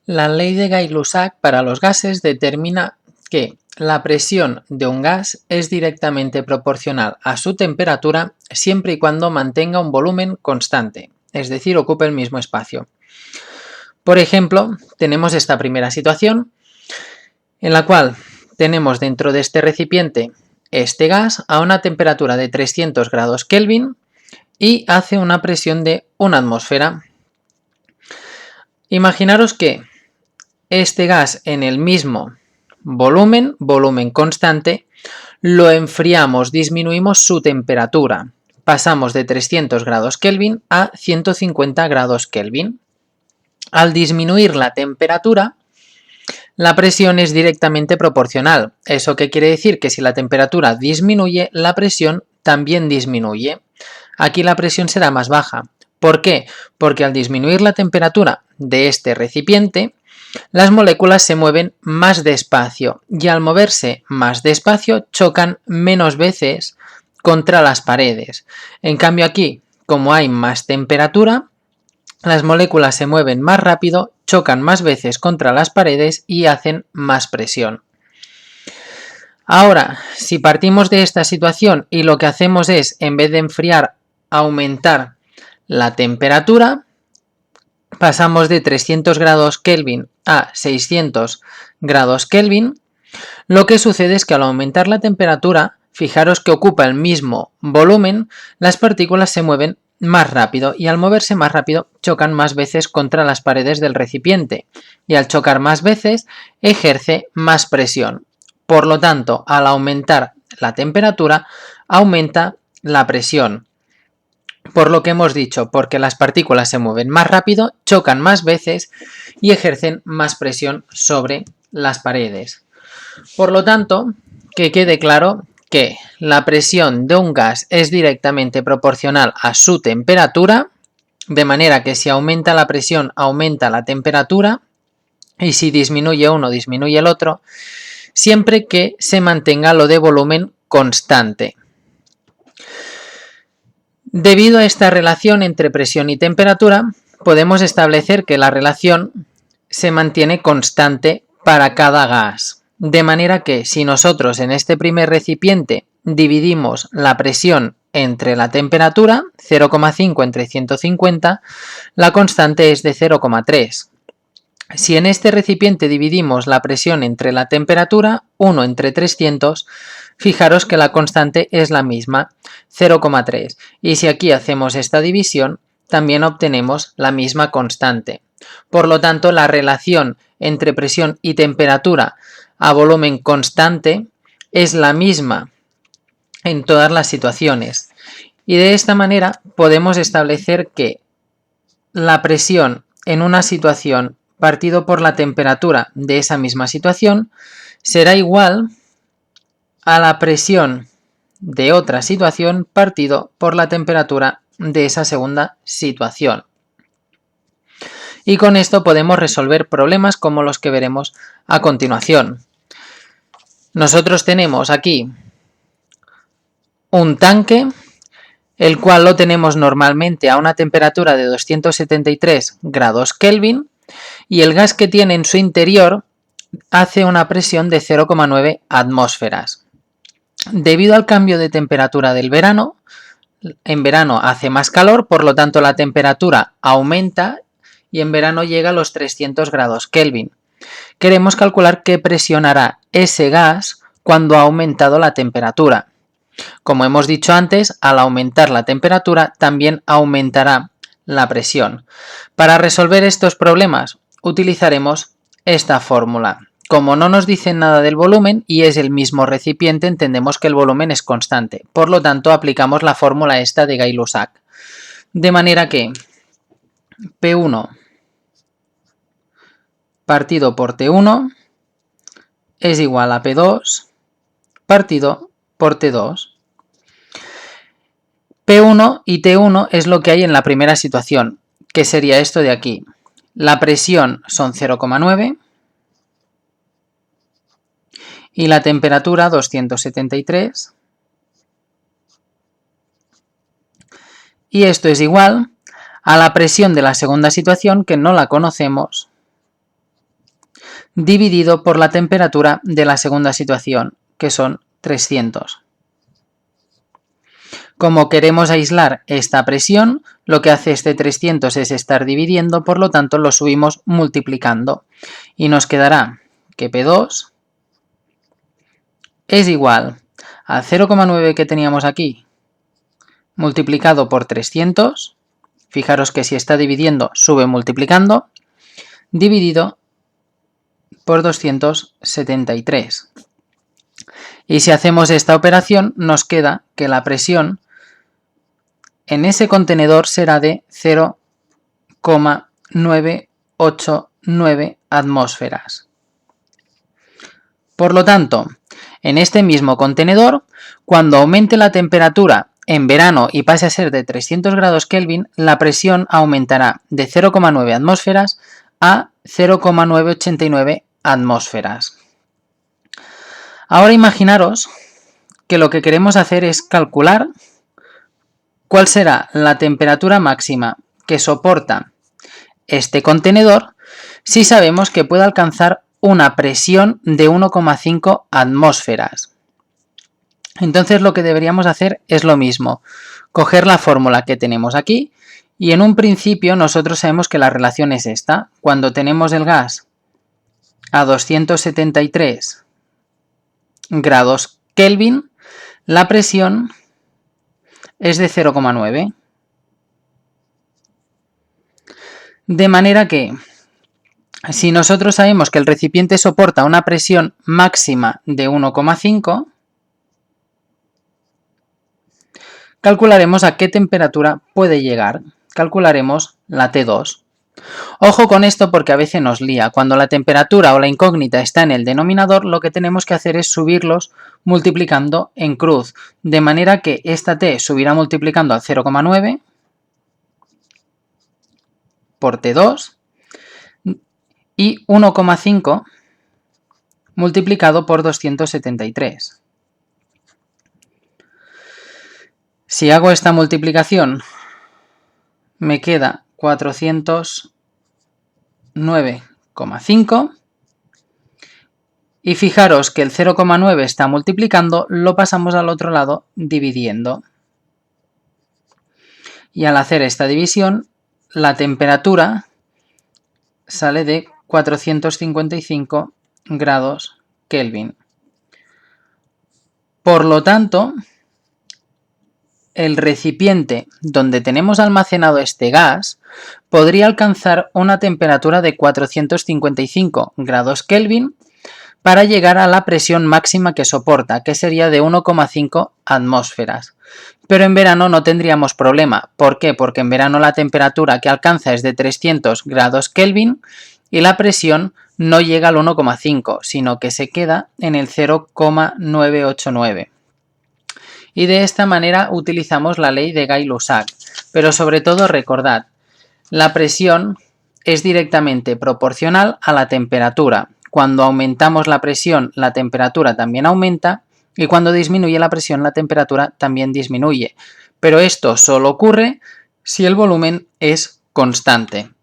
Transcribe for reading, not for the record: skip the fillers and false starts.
La ley de Gay-Lussac para los gases determina que la presión de un gas es directamente proporcional a su temperatura siempre y cuando mantenga un volumen constante, es decir, ocupe el mismo espacio. Por ejemplo, tenemos esta primera situación en la cual tenemos dentro de este recipiente este gas a una temperatura de 300 grados Kelvin y hace una presión de 1 atmósfera. Imaginaros que este gas en el mismo volumen constante, lo enfriamos, disminuimos su temperatura. Pasamos de 300 grados Kelvin a 150 grados Kelvin. Al disminuir la temperatura, la presión es directamente proporcional. ¿Eso qué quiere decir? Que si la temperatura disminuye, la presión también disminuye. Aquí la presión será más baja. ¿Por qué? Porque al disminuir la temperatura de este recipiente, las moléculas se mueven más despacio y al moverse más despacio chocan menos veces contra las paredes. En cambio aquí, como hay más temperatura, las moléculas se mueven más rápido, chocan más veces contra las paredes y hacen más presión. Ahora, si partimos de esta situación y lo que hacemos es, en vez de enfriar, aumentar la temperatura, pasamos de 300 grados Kelvin a 600 grados Kelvin, lo que sucede es que al aumentar la temperatura, fijaros que ocupa el mismo volumen, las partículas se mueven más rápido y al moverse más rápido chocan más veces contra las paredes del recipiente y al chocar más veces ejerce más presión. Por lo tanto, al aumentar la temperatura, aumenta la presión. Por lo que hemos dicho, porque las partículas se mueven más rápido, chocan más veces y ejercen más presión sobre las paredes. Por lo tanto, que quede claro que la presión de un gas es directamente proporcional a su temperatura, de manera que si aumenta la presión, aumenta la temperatura, y si disminuye uno, disminuye el otro, siempre que se mantenga lo de volumen constante. Debido a esta relación entre presión y temperatura, podemos establecer que la relación se mantiene constante para cada gas. De manera que si nosotros en este primer recipiente dividimos la presión entre la temperatura, 0,5 entre 150, la constante es de 0,3. Si en este recipiente dividimos la presión entre la temperatura, 1 entre 300, fijaros que la constante es la misma, 0,3. Y si aquí hacemos esta división, también obtenemos la misma constante. Por lo tanto, la relación entre presión y temperatura a volumen constante es la misma en todas las situaciones. Y de esta manera podemos establecer que la presión en una situación partido por la temperatura de esa misma situación será igual a la presión de otra situación partido por la temperatura de esa segunda situación. Y con esto podemos resolver problemas como los que veremos a continuación. Nosotros tenemos aquí un tanque, el cual lo tenemos normalmente a una temperatura de 273 grados Kelvin, y el gas que tiene en su interior hace una presión de 0,9 atmósferas. Debido al cambio de temperatura del verano, en verano hace más calor, por lo tanto la temperatura aumenta y en verano llega a los 300 grados Kelvin. Queremos calcular qué presión hará ese gas cuando ha aumentado la temperatura. Como hemos dicho antes, al aumentar la temperatura también aumentará la presión. Para resolver estos problemas utilizaremos esta fórmula. Como no nos dicen nada del volumen y es el mismo recipiente, entendemos que el volumen es constante. Por lo tanto, aplicamos la fórmula esta de Gay-Lussac. De manera que P1 partido por T1 es igual a P2 partido por T2. P1 y T1 es lo que hay en la primera situación, que sería esto de aquí. La presión son 0,9 y la temperatura 273. Y esto es igual a la presión de la segunda situación, que no la conocemos, dividido por la temperatura de la segunda situación, que son 300. Como queremos aislar esta presión, lo que hace este 300 es estar dividiendo, por lo tanto lo subimos multiplicando. Y nos quedará que P2 es igual a 0,9 que teníamos aquí, multiplicado por 300, fijaros que si está dividiendo sube multiplicando, dividido por 273. Y si hacemos esta operación nos queda que la presión en ese contenedor será de 0,989 atmósferas. Por lo tanto, en este mismo contenedor, cuando aumente la temperatura en verano y pase a ser de 300 grados Kelvin, la presión aumentará de 0,9 atmósferas a 0,989 atmósferas. Ahora imaginaros que lo que queremos hacer es calcular cuál será la temperatura máxima que soporta este contenedor si sabemos que puede alcanzar una presión de 1,5 atmósferas. Entonces lo que deberíamos hacer es lo mismo, coger la fórmula que tenemos aquí y en un principio nosotros sabemos que la relación es esta. Cuando tenemos el gas a 273 grados Kelvin, la presión es de 0,9. De manera que si nosotros sabemos que el recipiente soporta una presión máxima de 1,5, calcularemos a qué temperatura puede llegar. Calcularemos la T2. Ojo con esto porque a veces nos lía. Cuando la temperatura o la incógnita está en el denominador, lo que tenemos que hacer es subirlos multiplicando en cruz. De manera que esta T subirá multiplicando al 0,9 por T2 y 1,5 multiplicado por 273. Si hago esta multiplicación, me queda 409,5 y fijaros que el 0,9 está multiplicando, lo pasamos al otro lado dividiendo. Y al hacer esta división, la temperatura sale de 455 grados Kelvin. Por lo tanto, el recipiente donde tenemos almacenado este gas podría alcanzar una temperatura de 455 grados Kelvin para llegar a la presión máxima que soporta, que sería de 1,5 atmósferas. Pero en verano no tendríamos problema. ¿Por qué? Porque en verano la temperatura que alcanza es de 300 grados Kelvin y la presión no llega al 1,5, sino que se queda en el 0,989. Y de esta manera utilizamos la ley de Gay-Lussac. Pero sobre todo recordad, la presión es directamente proporcional a la temperatura. Cuando aumentamos la presión, la temperatura también aumenta y cuando disminuye la presión, la temperatura también disminuye. Pero esto solo ocurre si el volumen es constante.